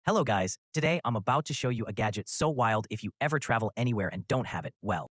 Hello guys, today I'm about to show you a gadget so wild if you ever travel anywhere and don't have it, well,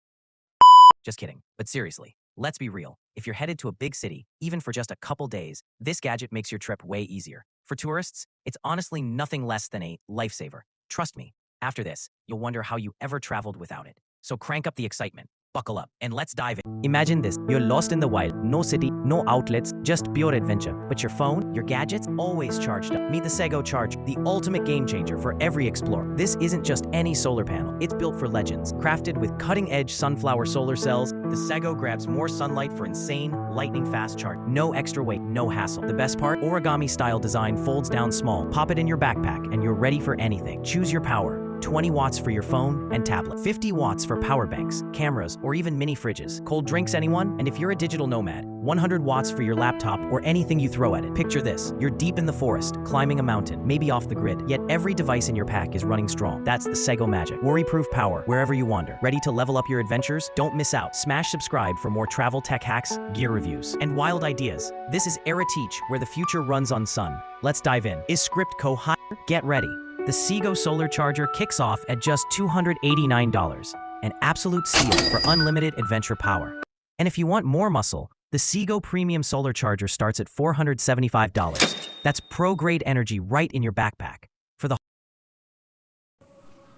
just kidding. But seriously, let's be real. If you're headed to a big city, even for just a couple days, this gadget makes your trip way easier. For tourists, it's honestly nothing less than a lifesaver. Trust me, after this, you'll wonder how you ever traveled without it. So crank up the excitement, buckle up, and let's dive in. Imagine this, you're lost in the wild, no city, no outlets, just pure adventure. But your phone, your gadgets, always charged up. Meet the SEGO Charger, the ultimate game changer for every explorer. This isn't just any solar panel, it's built for legends. Crafted with cutting-edge sunflower solar cells, the SEGO grabs more sunlight for insane, lightning-fast charge. No extra weight, no hassle. The best part, origami-style design folds down small. Pop it in your backpack, and you're ready for anything. Choose your power. 20 watts for your phone and tablet, 50 watts for power banks, cameras, or even mini fridges. Cold drinks, anyone? And if you're a digital nomad, 100 watts for your laptop or anything you throw at it. Picture this, you're deep in the forest, climbing a mountain, maybe off the grid, yet every device in your pack is running strong. That's the SEGO magic. Worry-proof power, wherever you wander. Ready to level up your adventures? Don't miss out. Smash subscribe for more travel tech hacks, gear reviews, and wild ideas. This is Era Teach, where the future runs on sun. Let's dive in. Is script co-hire? Get ready. The SEGO Solar Charger kicks off at just $289, an absolute steal for unlimited adventure power. And if you want more muscle, the SEGO Premium Solar Charger starts at $475. That's pro-grade energy right in your backpack. For the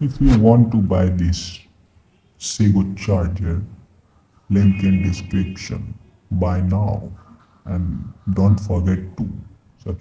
If you want to buy this SEGO charger, link in description. Buy now and don't forget to subscribe.